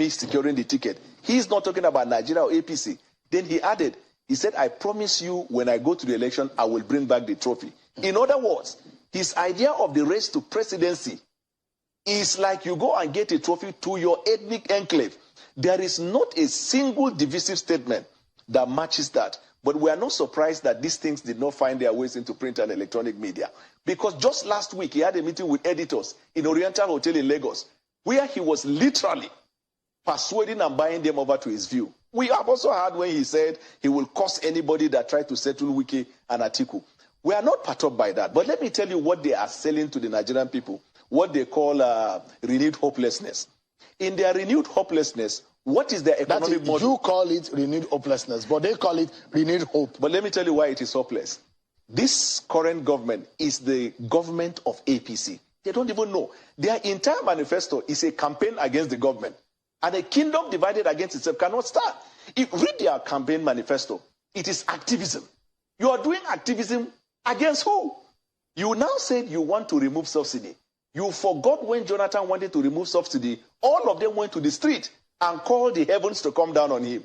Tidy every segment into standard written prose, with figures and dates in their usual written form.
me securing the ticket. He's not talking about Nigeria or APC. Then he added, he said, I promise you when I go to the election, I will bring back the trophy. In other words, his idea of the race to presidency is like you go and get a trophy to your ethnic enclave. There is not a single divisive statement that matches that. But we are not surprised that these things did not find their ways into print and electronic media. Because just last week, he had a meeting with editors in Oriental Hotel in Lagos, where he was literally persuading and buying them over to his view. We have also heard when he said he will curse anybody that tried to settle Wiki and Atiku. We are not perturbed by that. But let me tell you what they are selling to the Nigerian people, what they call renewed hopelessness. In their renewed hopelessness, what is their economic model? You call it renewed hopelessness, but they call it renewed hope. But let me tell you why it is hopeless. This current government is the government of APC. They don't even know. Their entire manifesto is a campaign against the government. And a kingdom divided against itself cannot stand. If read their campaign manifesto, it is activism. You are doing activism against who? You now said you want to remove subsidy. You forgot when Jonathan wanted to remove subsidy, all of them went to the street and called the heavens to come down on him.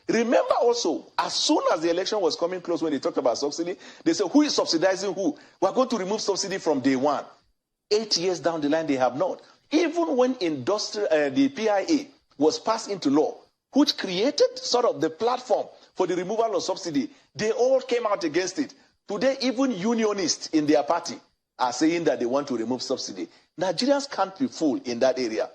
Remember also, as soon as the election was coming close, when they talked about subsidy, they said, who is subsidizing who? We're going to remove subsidy from day one. 8 years down the line, they have not. Even when the PIA was passed into law, which created sort of the platform for the removal of subsidy, they all came out against it. Today, even unionists in their party are saying that they want to remove subsidy. Nigerians can't be fooled in that area.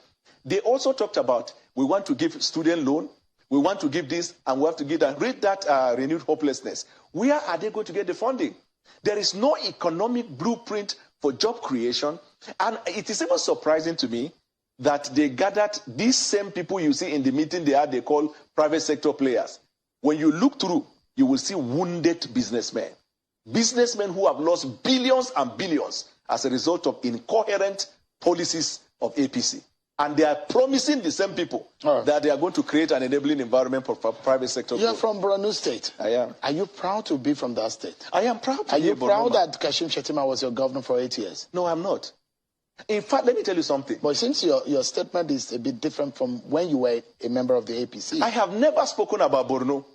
They also talked about, we want to give student loan, we want to give this, and we have to give that. Read that renewed hopelessness. Where are they going to get the funding? There is no economic blueprint for job creation. And it is even surprising to me that they gathered these same people you see in the meeting they call private sector players. When you look through, you will see wounded businessmen. Businessmen who have lost billions and billions as a result of incoherent policies of APC. And they are promising the same people that they are going to create an enabling environment for private sector. You are from Borno State. I am. Are you proud to be from that state? I am proud to Are be you proud Borno that Kashim Shettima was your governor for 8 years? No, I'm not. In fact, let me tell you something. But it seems your statement is a bit different from when you were a member of the APC. I have never spoken about Borno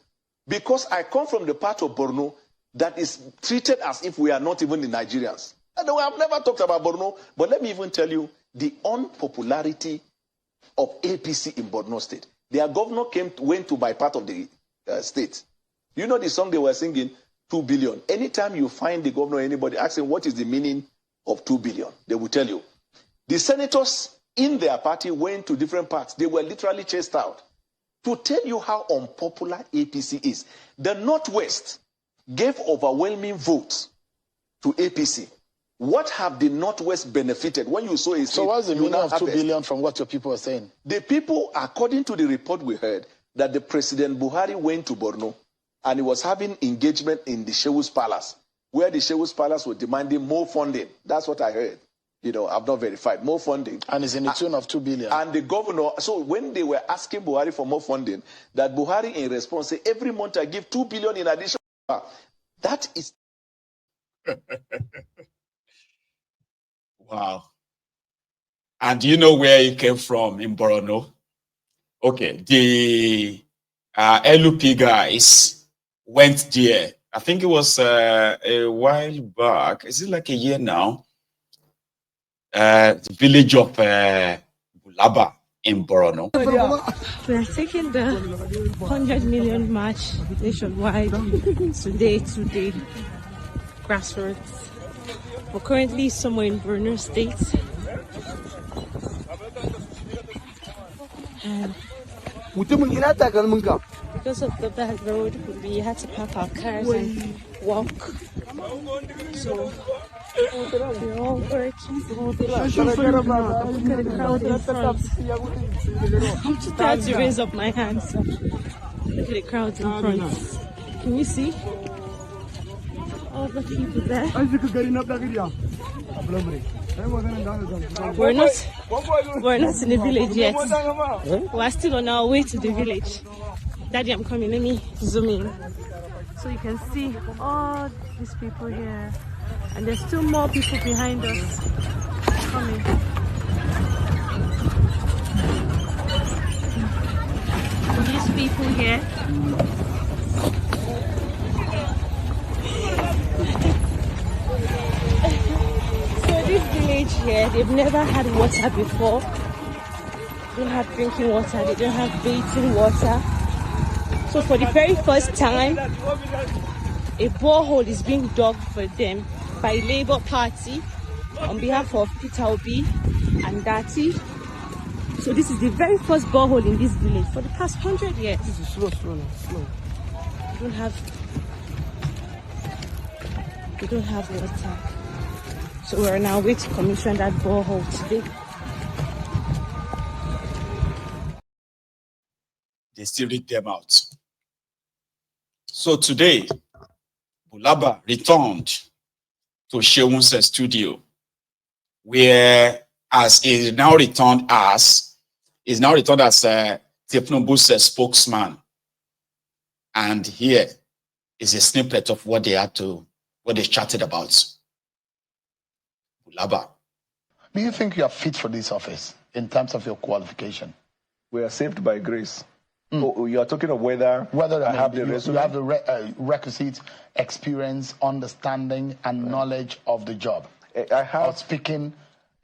because I come from the part of Borno that is treated as if we are not even the Nigerians. I have never talked about Borno, but let me even tell you the unpopularity of APC in Borno State. Their governor went to buy part of the state. You know the song they were singing, 2 billion. Anytime you find the governor or anybody asking what is the meaning of 2 billion, they will tell you. The senators in their party went to different parts. They were literally chased out. To tell you how unpopular APC is, the Northwest gave overwhelming votes to APC. What have the Northwest benefited? When you saw it, so what's the meaning of 2 billion from what your people are saying? The people, according to the report we heard, that the President Buhari went to Borno and he was having engagement in the Shewu's Palace, where the Shewu's Palace was demanding more funding. That's what I heard. You know, I've not verified. More funding. And it's in the tune of 2 billion. And the governor, so when they were asking Buhari for more funding, that Buhari in response said, every month I give 2 billion in addition. That is... Wow. And do you know where he came from in Borno? Okay, the LUP guys went there. I think it was a while back. Is it like a year now? The village of Bulaba in Borno. We are taking the 100 million march nationwide today to the grassroots. We're currently somewhere in Borno State. And because of the bad road, we had to park our cars and walk. So we're all working. Look at the crowd in front. I'm too tired to raise up my hands. So look at the crowd in front. Can you see all the people there? We're not in the village yet. We're still on our way to the village. Daddy, I'm coming. Let me zoom in. So you can see all these people here. And there's still more people behind us coming. these people here. So this village here, they've never had water before. They don't have drinking water, they don't have bathing water. So for the very first time, a borehole is being dug for them by Labour Party on behalf of Peter Obi and Dati. So this is the very first borehole in this village for the past 100 years. This is slow. We don't have water. So we're now waiting to commission that borehole today. They still read them out. So today, Bulaba returned to Shewun's studio, where as is now returned as Tinubu's spokesman. And here is a snippet of what they chatted about. Bulaba. Do you think you are fit for this office in terms of your qualification? We are saved by grace. Oh, you are talking of whether I have the resume? You have the requisite experience, understanding, and knowledge of the job. I have of speaking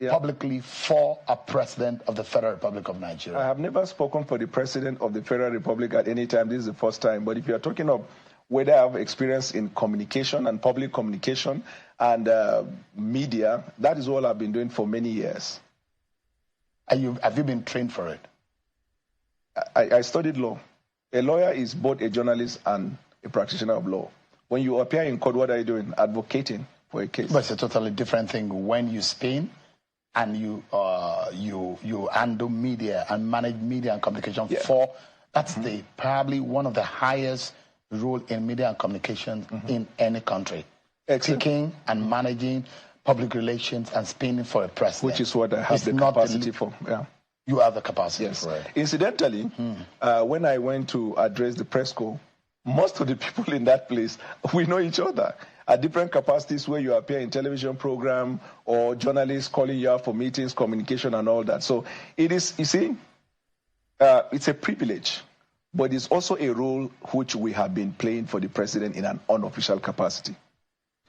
publicly for a president of the Federal Republic of Nigeria. I have never spoken for the president of the Federal Republic at any time. This is the first time. But if you are talking of whether I have experience in communication and public communication and media, that is all I've been doing for many years. Have you been trained for it? I studied law. A lawyer is both a journalist and a practitioner of law. When you appear in court, what are you doing? Advocating for a case. But it's a totally different thing when you spin and you handle media and manage media and communication for. That's probably one of the highest role in media and communication in any country. Speaking and managing public relations and spinning for a president. Which is what I have the capacity for. Yeah. You have the capacity yes. for it. Incidentally, when I went to address the press corps, most of the people in that place, we know each other at different capacities where you appear in television program or journalists calling you out for meetings, communication and all that. So it is, you see, it's a privilege, but it's also a role which we have been playing for the president in an unofficial capacity.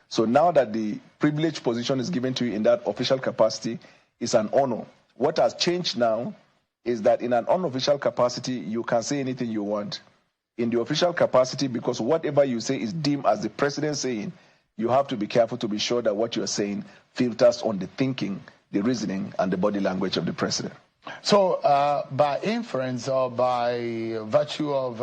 So now that the privileged position is given to you in that official capacity, it's an honor. What has changed now is that in an unofficial capacity, you can say anything you want. In the official capacity, because whatever you say is deemed as the president saying, you have to be careful to be sure that what you're saying filters on the thinking, the reasoning, and the body language of the president. So by inference or by virtue of,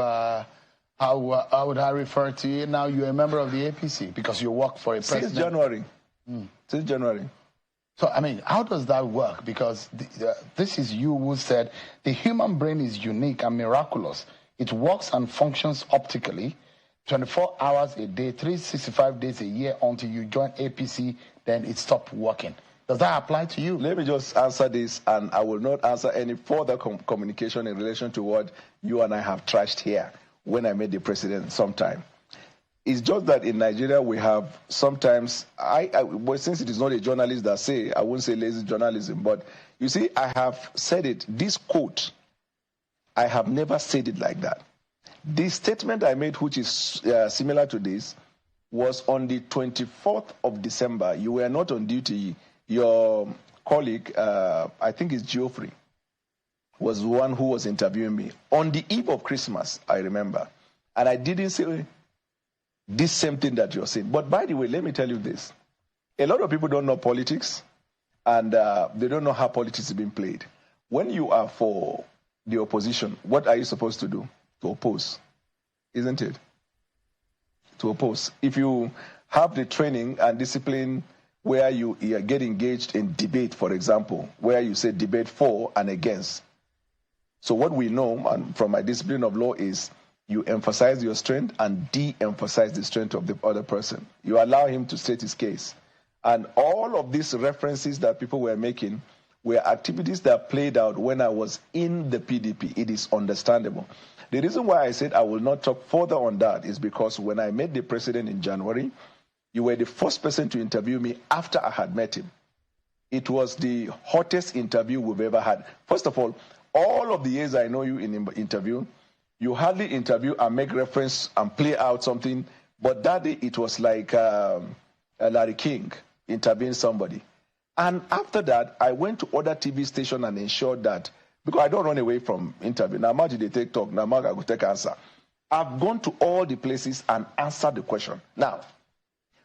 how would I refer to you? Now you're a member of the APC because you work for a president. Since January. Since January. So, I mean, how does that work? Because this is you who said the human brain is unique and miraculous. It works and functions optically 24 hours a day, 365 days a year until you join APC, then it stopped working. Does that apply to you? Let me just answer this, and I will not answer any further communication in relation to what you and I have trashed here when I met the president sometime. It's just that in Nigeria we have sometimes, well, since it is not a journalist that say, I won't say lazy journalism, but you see, I have said it, this quote, I have never said it like that. The statement I made, which is similar to this, was on the 24th of December. You were not on duty. Your colleague, I think it's Geoffrey, was the one who was interviewing me. On the eve of Christmas, I remember. And I didn't say this same thing that you're saying. But by the way, let me tell you this. A lot of people don't know politics, and they don't know how politics is being played. When you are for the opposition, what are you supposed to do? To oppose, isn't it? To oppose. If you have the training and discipline where you get engaged in debate, for example, where you say debate for and against. So what we know, and from my discipline of law, is you emphasize your strength and de-emphasize the strength of the other person. You allow him to state his case. And all of these references that people were making were activities that played out when I was in the PDP. It is understandable. The reason why I said I will not talk further on that is because when I met the president in January, you were the first person to interview me after I had met him. It was the hottest interview we've ever had. First of all of the years I know you in interview, you hardly interview and make reference and play out something. But that day, it was like Larry King interviewing somebody. And after that, I went to other TV stations and ensured that, because I don't run away from interview. Now, imagine they take talk. Now, I go take answer. I've gone to all the places and answered the question. Now,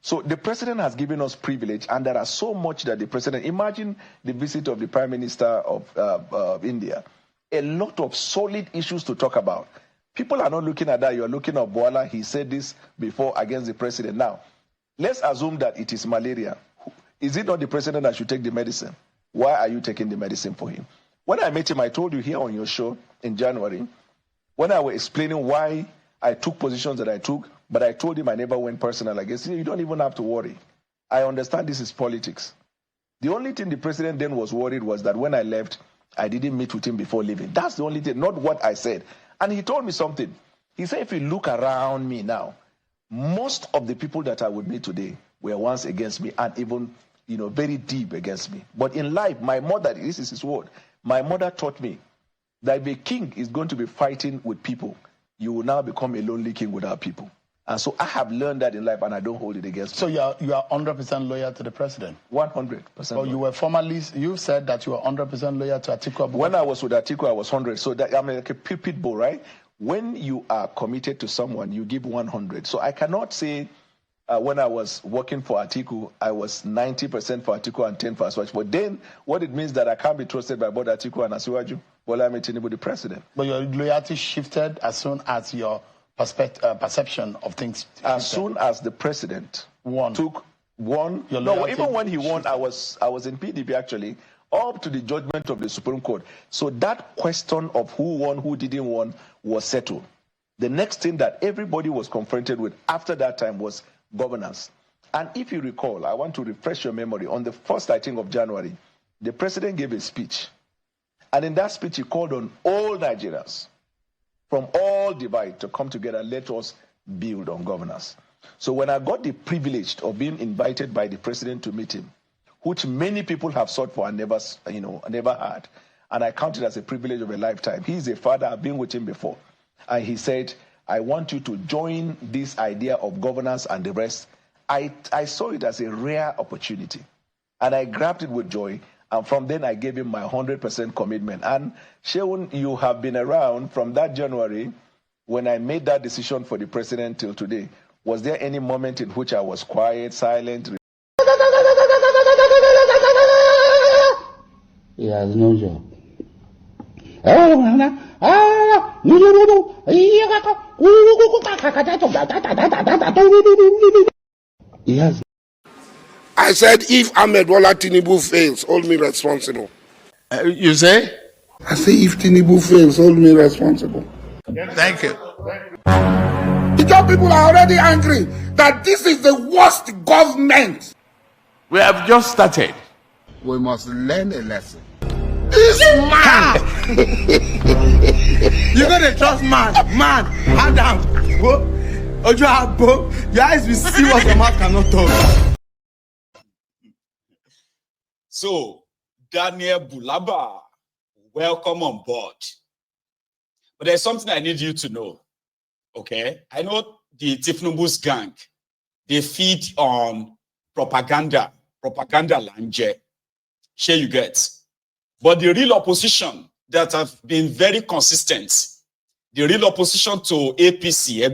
so the president has given us privilege, and there are so much that the president, imagine the visit of the Prime Minister of India, a lot of solid issues to talk about. People are not looking at that. You're looking at BWALA. He said this before against the president. Now, let's assume that it is malaria. Is it not the president that should take the medicine? Why are you taking the medicine for him? When I met him, I told you here on your show in January, when I was explaining why I took positions that I took, but I told him I never went personal against him. You don't even have to worry. I understand this is politics. The only thing the president then was worried was that when I left, I didn't meet with him before leaving. That's the only thing, not what I said. And he told me something. He said, if you look around me now, most of the people that I would meet today were once against me and even, very deep against me. But in life, my mother, this is his word, my mother taught me that if a king is going to be fighting with people, you will now become a lonely king without people. And so I have learned that in life, and I don't hold it against me. So you are 100% loyal to the president? 100%. So you were formerly, you said that you were 100% loyal to Atiku Abubakar. When I was with Atiku, I was 100. So that, I'm like a pit bull, right? When you are committed to someone, you give 100. So I cannot say when I was working for Atiku, I was 90% for Atiku and 10% for Asiwaju. But then what it means that I can't be trusted by both Atiku and Asiwaju. Well, I'm Tinubu the president. But your loyalty shifted as soon as your perception of things shifted. As soon as the president took one. No, even when he won, I was in PDP actually, up to the judgment of the Supreme Court. So that question of who won, who didn't won was settled. The next thing that everybody was confronted with after that time was governance. And if you recall, I want to refresh your memory, on the 1st, I think, of January, the president gave a speech. And in that speech, he called on all Nigerians from all divide to come together. Let us build on governance. So when I got the privilege of being invited by the president to meet him, which many people have sought for and never had, and I count it as a privilege of a lifetime. He's a father. I've been with him before. And he said, I want you to join this idea of governance and the rest. I saw it as a rare opportunity. And I grabbed it with joy. And from then, I gave him my 100% commitment. And Sheun, you have been around from that January when I made that decision for the president till today. Was there any moment in which I was quiet, silent? He has no job. He has. I said, if BWALA Tinubu fails, hold me responsible. You say? I say, if Tinubu fails, hold me responsible. Thank you. The job people are already angry that this is the worst government. We have just started. We must learn a lesson. This man! You gotta trust man. Man, Adam. Your eyes will see what your mouth cannot talk. So, Daniel Bulaba, welcome on board. But there's something I need you to know, okay? I know the Tinubu's gang, they feed on propaganda lanje. Share you get. But the real opposition that have been very consistent, the real opposition to APC,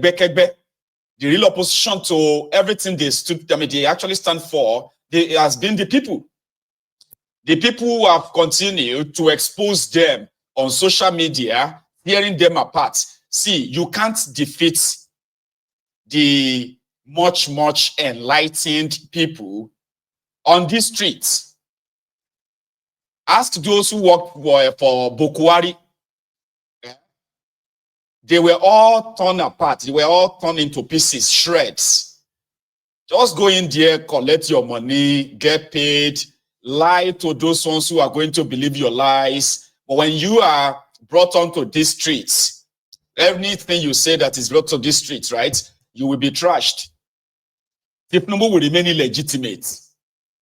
the real opposition to everything they actually stand for, has been the people. The people who have continued to expose them on social media, tearing them apart. See, you can't defeat the much enlightened people on these streets. Ask those who work for Bokwari. They were all torn apart. They were all torn into pieces, shreds. Just go in there, collect your money, get paid, lie to those ones who are going to believe your lies. But when you are brought onto these streets, anything you say that is brought to these streets, right, you will be trashed. Tinubu will remain illegitimate.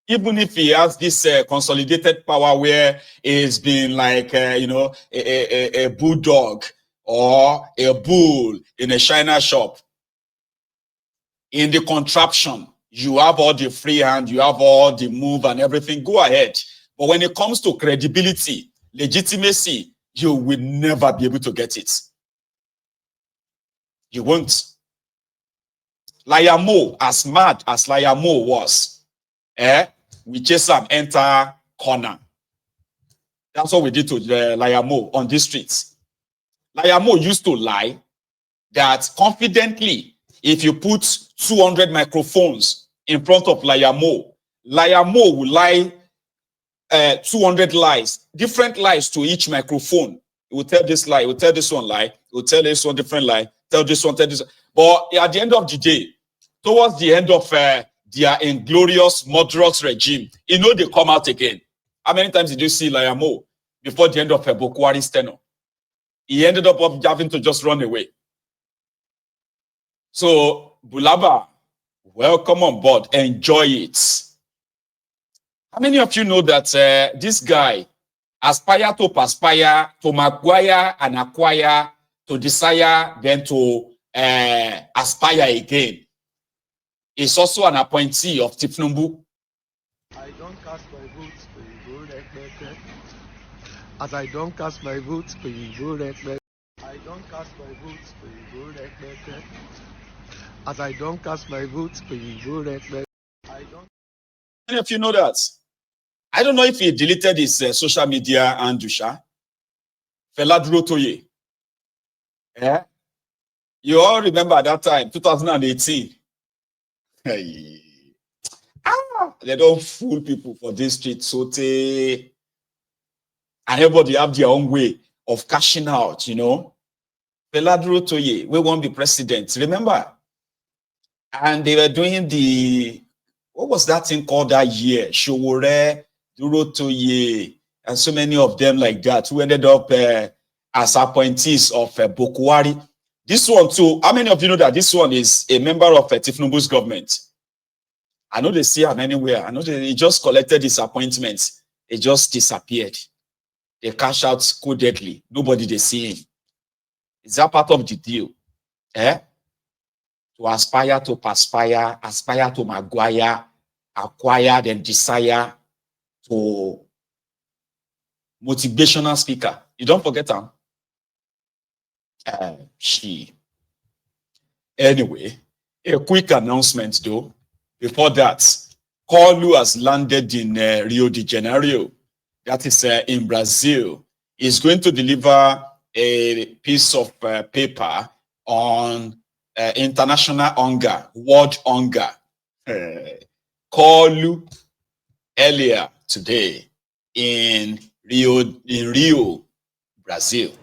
Even if he has this consolidated power where he's been like, a bulldog, or a bull in a china shop. In the contraption, you have all the free hand, you have all the move and everything. Go ahead. But when it comes to credibility, legitimacy, you will never be able to get it. You won't. Liar Mo, as mad as Liar Mo was, we chase him enter corner. That's what we did to Liar Mo on these streets. Liar Mo used to lie that confidently, if you put 200 microphones in front of Liar Mo will lie 200 lies, different lies to each microphone. He will tell this lie, he will tell this one lie, he will tell this one different lie, tell this one, tell this one. But at the end of the day, towards the end of their inglorious, murderous regime, they come out again. How many times did you see Liar Mo before the end of Bokwari's tenure? He ended up having to just run away. So, Bulaba, welcome on board. Enjoy it. How many of you know that this guy aspire to perspire, to acquire and acquire, to desire, then to aspire again? Is also an appointee of Tinubu. I don't cast my votes for you, as I don't cast my votes for you, I don't cast my votes for you, as I don't cast my votes for you, I don't. Many of you know that. I don't know if he deleted his social media and Dusha. Feladro Toye. Yeah. You all remember that time, 2018. Hey. They don't fool people for this street. So and everybody have their own way of cashing out, Feladro Toye, we won't be president. Remember? And they were doing what was that thing called that year? Showore, Duro Toye, and so many of them like that who ended up as appointees of Bokwari. This one too, how many of you know that this one is a member of Tinubu's government? I know they see him anywhere. I know he just collected his appointments. He just disappeared. They cash out codedly. Nobody they see him. Is that part of the deal? To aspire to perspire, aspire to maguire, acquire, then desire to motivational speaker. You don't forget them. Anyway, a quick announcement though. Before that, Kalu has landed in Rio de Janeiro. That is in Brazil. He's going to deliver a piece of paper on international hunger, world hunger. Kalu earlier today in Rio, Brazil.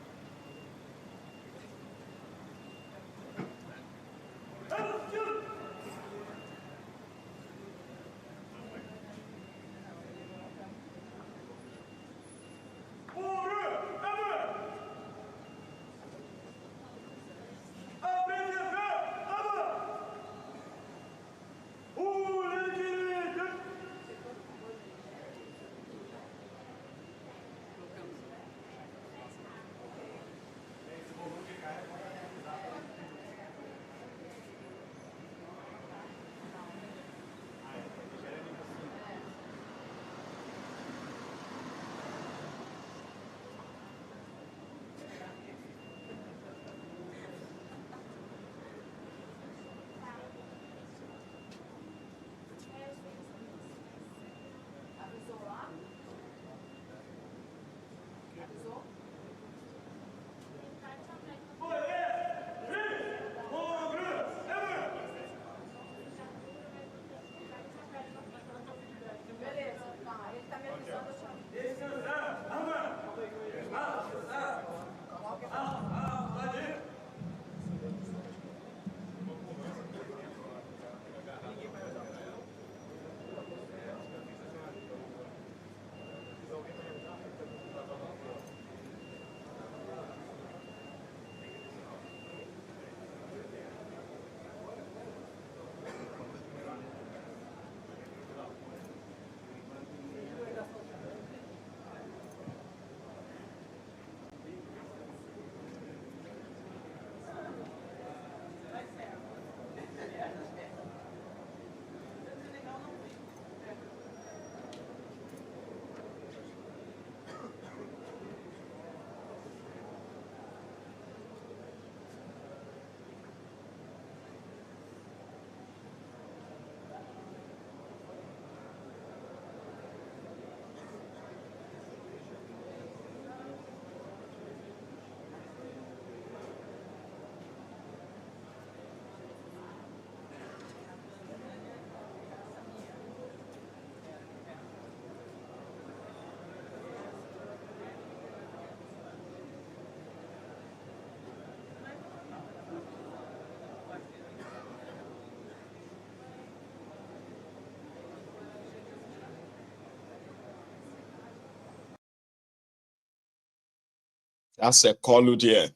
That's a call there.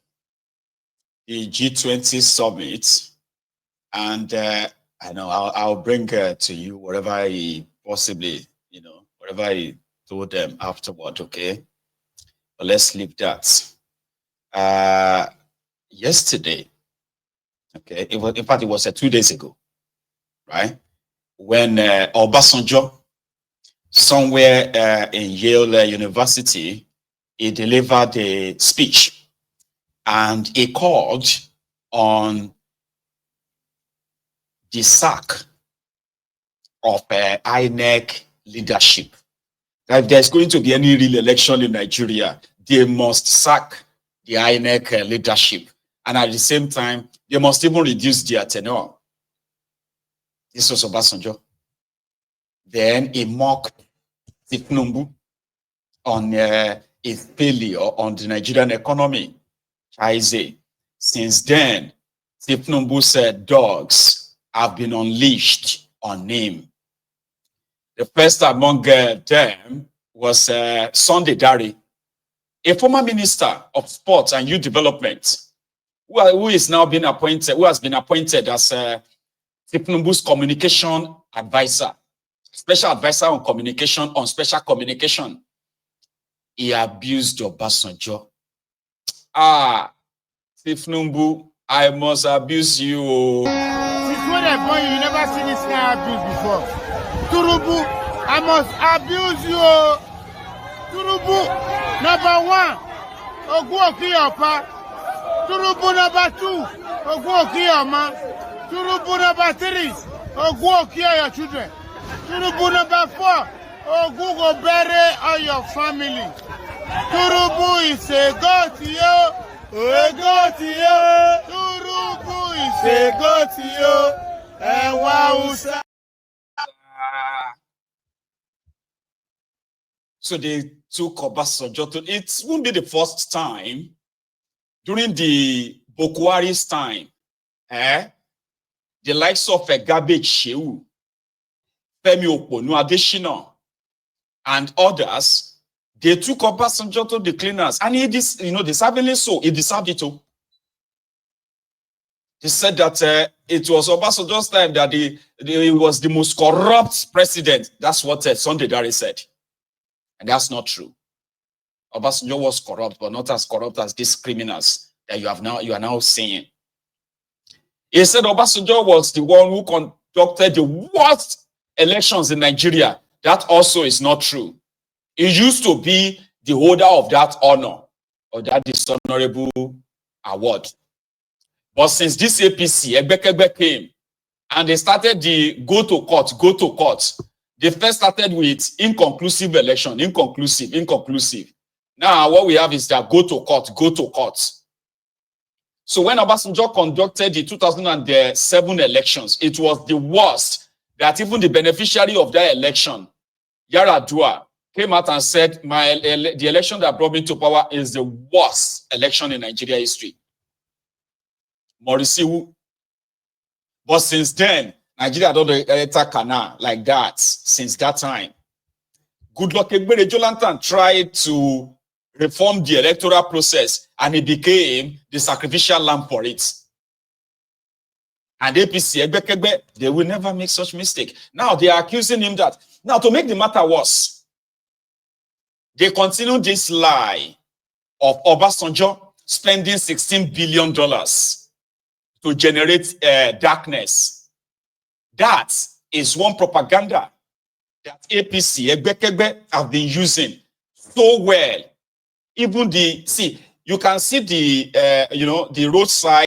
The G20 summit. And I know I'll bring to you whatever he possibly, whatever he told them afterward, okay? But let's leave that. Yesterday, okay, in fact, it was 2 days ago, right? When Obasanjo, somewhere in Yale University, he delivered a speech and he called on the sack of INEC leadership. If there's going to be any real election in Nigeria, they must sack the INEC leadership. And at the same time, they must even reduce their tenure. This was Obasanjo. Then he mocked Tinubu on his failure on the Nigerian economy. I say, since then, Tinubu said dogs have been unleashed on him. The first among them was Sunday Dare, a former minister of sports and youth development, who is now being appointed, who has been appointed as Tinubu's communication advisor, special advisor on communication, on special communication. He abused Obasanjo. Tinubu, I must abuse you. Since when I born you never seen this kind of abuse before. Tinubu, I must abuse you. Tinubu, number 1, Ogun Okiyopa. Tinubu number 2, Ogun Okiyoma. Tinubu number 3, Ogun Okiyo your children. Tinubu number 4, Ogun go bury all your family. Tinubu is a god to you. A god to you. Tinubu is a god to you. And wow. So they took Obasanjo to, it won't be the first time during the Buhari's time, the likes of Garbage Shehu, Femi Oponu Adesina, and others, they took Obasanjo to the cleaners, and he deservedly so, he deserved it too. They said that it was Obasanjo's time that he was the most corrupt president. That's what Sunday Dare said. And that's not true. Obasanjo was corrupt, but not as corrupt as these criminals that you are now seeing. He said Obasanjo was the one who conducted the worst elections in Nigeria. That also is not true. He used to be the holder of that honor, or that dishonorable award. But since this APC, Egbekegbe came, and they started the go to court, they first started with inconclusive election, inconclusive. Now what we have is that go to court. So when Obasanjo conducted the 2007 elections, it was the worst that even the beneficiary of that election, Yar'Adua, came out and said, the election that brought me to power is the worst election in Nigeria history. Morisiwu. But since then, Nigeria don't enter canal like that since that time. Goodluck Ebele Jonathan tried to reform the electoral process and he became the sacrificial lamb for it. And APC, Egbekegbe, they will never make such mistake. Now they are accusing him that. Now to make the matter worse, they continue this lie of Obasanjo spending $16 billion to generate darkness. That is one propaganda that APC, Egbekegbe, have been using so well. Even you can see the, the roadside